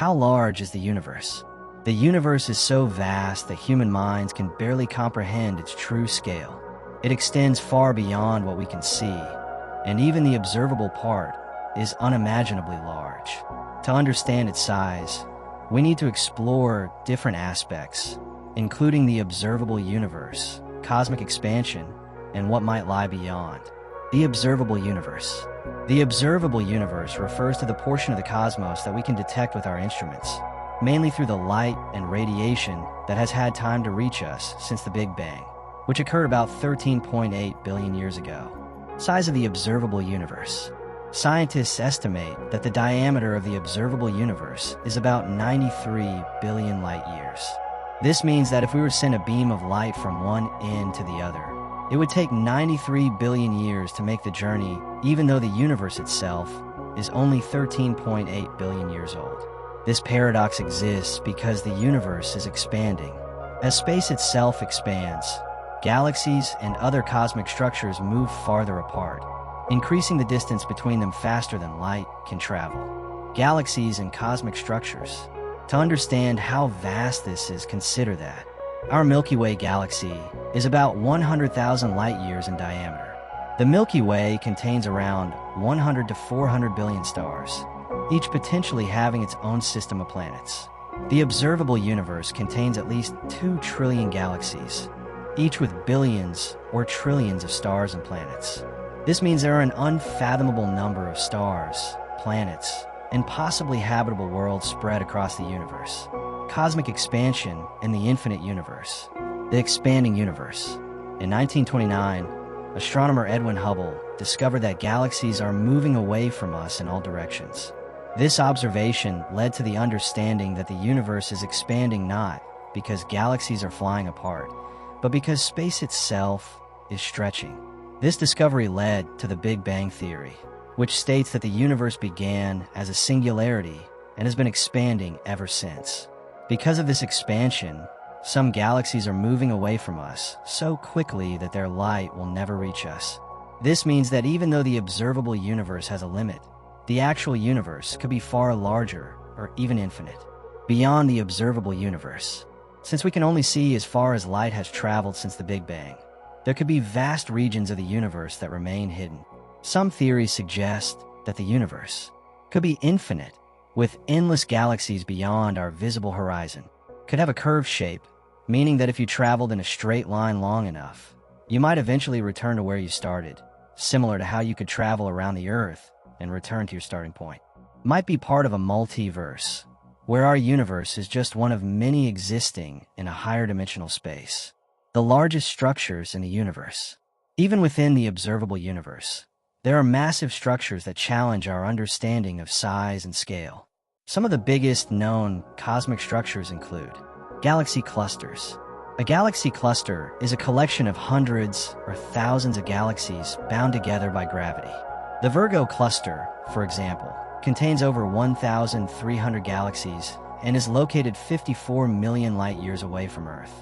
How large is the universe? The universe is so vast that human minds can barely comprehend its true scale. It extends far beyond what we can see, and even the observable part is unimaginably large. To understand its size, we need to explore different aspects, including the observable universe, cosmic expansion, and what might lie beyond. The observable universe. The observable universe refers to the portion of the cosmos that we can detect with our instruments, mainly through the light and radiation that has had time to reach us since the Big Bang, which occurred about 13.8 billion years ago. Size of the observable universe. Scientists estimate that the diameter of the observable universe is about 93 billion light years. This means that if we were to send a beam of light from one end to the other, it would take 93 billion years to make the journey, even though the universe itself is only 13.8 billion years old. This paradox exists because the universe is expanding. As space itself expands, galaxies and other cosmic structures move farther apart, increasing the distance between them faster than light can travel. Galaxies and cosmic structures. To understand how vast this is, consider that our Milky Way galaxy is about 100,000 light-years in diameter. The Milky Way contains around 100 to 400 billion stars, each potentially having its own system of planets. The observable universe contains at least 2 trillion galaxies, each with billions or trillions of stars and planets. This means there are an unfathomable number of stars, planets, and possibly habitable worlds spread across the universe. Cosmic expansion and the infinite universe. The expanding universe. In 1929, astronomer Edwin Hubble discovered that galaxies are moving away from us in all directions. This observation led to the understanding that the universe is expanding not because galaxies are flying apart, but because space itself is stretching. This discovery led to the Big Bang Theory, which states that the universe began as a singularity and has been expanding ever since. Because of this expansion, some galaxies are moving away from us so quickly that their light will never reach us. This means that even though the observable universe has a limit, the actual universe could be far larger or even infinite. Beyond the observable universe. Since we can only see as far as light has traveled since the Big Bang, there could be vast regions of the universe that remain hidden. Some theories suggest that the universe could be infinite, with endless galaxies beyond our visible horizon. Could have a curved shape, meaning that if you traveled in a straight line long enough, you might eventually return to where you started, similar to how you could travel around the Earth and return to your starting point. Might be part of a multiverse, where our universe is just one of many existing in a higher dimensional space. The largest structures in the universe. Even within the observable universe, there are massive structures that challenge our understanding of size and scale. Some of the biggest known cosmic structures include galaxy clusters. A galaxy cluster is a collection of hundreds or thousands of galaxies bound together by gravity. The Virgo cluster, for example, contains over 1,300 galaxies and is located 54 million light-years away from Earth.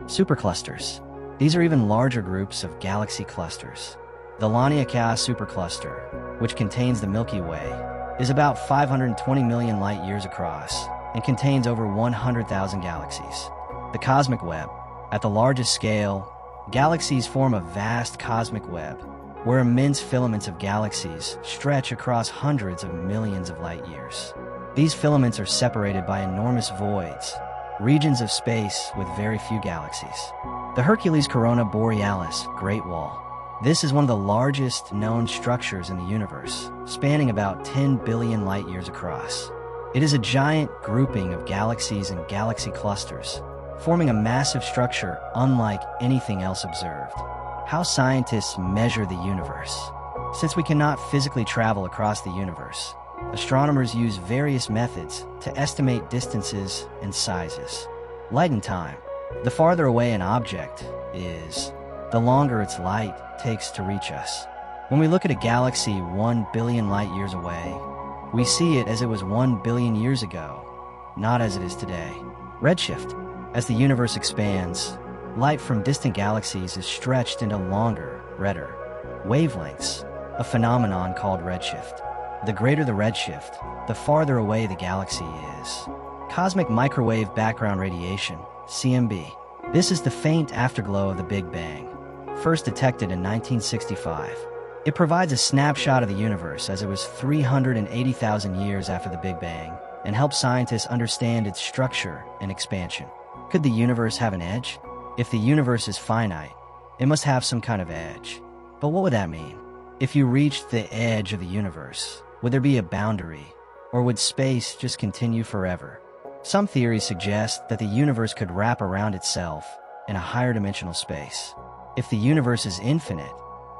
Superclusters. These are even larger groups of galaxy clusters. The Laniakea supercluster, which contains the Milky Way, is about 520 million light-years across and contains over 100,000 galaxies. The cosmic web. At the largest scale, galaxies form a vast cosmic web, where immense filaments of galaxies stretch across hundreds of millions of light-years. These filaments are separated by enormous voids, regions of space with very few galaxies. The Hercules Corona Borealis Great Wall. This is one of the largest known structures in the universe, spanning about 10 billion light-years across. It is a giant grouping of galaxies and galaxy clusters, forming a massive structure unlike anything else observed. How scientists measure the universe. Since we cannot physically travel across the universe, astronomers use various methods to estimate distances and sizes. Light and time. The farther away an object is, the longer its light takes to reach us. When we look at a galaxy 1 billion light-years away, we see it as it was 1 billion years ago, not as it is today. Redshift. As the universe expands, light from distant galaxies is stretched into longer, redder wavelengths, a phenomenon called redshift. The greater the redshift, the farther away the galaxy is. Cosmic microwave background radiation, CMB. This is the faint afterglow of the Big Bang, first detected in 1965. It provides a snapshot of the universe as it was 380,000 years after the Big Bang and helps scientists understand its structure and expansion. Could the universe have an edge? If the universe is finite, it must have some kind of edge. But what would that mean? If you reached the edge of the universe, would there be a boundary, or would space just continue forever? Some theories suggest that the universe could wrap around itself in a higher dimensional space. If the universe is infinite,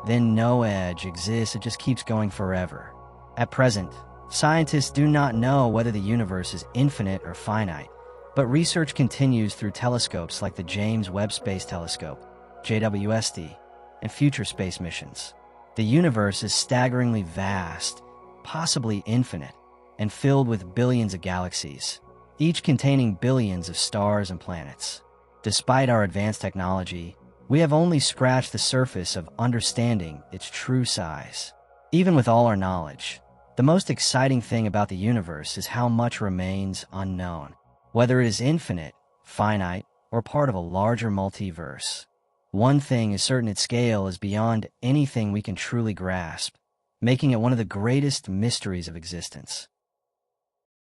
then no edge exists, it just keeps going forever. At present, scientists do not know whether the universe is infinite or finite, but research continues through telescopes like the James Webb Space Telescope, JWST, and future space missions. The universe is staggeringly vast, possibly infinite, and filled with billions of galaxies, each containing billions of stars and planets. Despite our advanced technology, we have only scratched the surface of understanding its true size. Even with all our knowledge, the most exciting thing about the universe is how much remains unknown, whether it is infinite, finite, or part of a larger multiverse. One thing is certain: its scale is beyond anything we can truly grasp, making it one of the greatest mysteries of existence.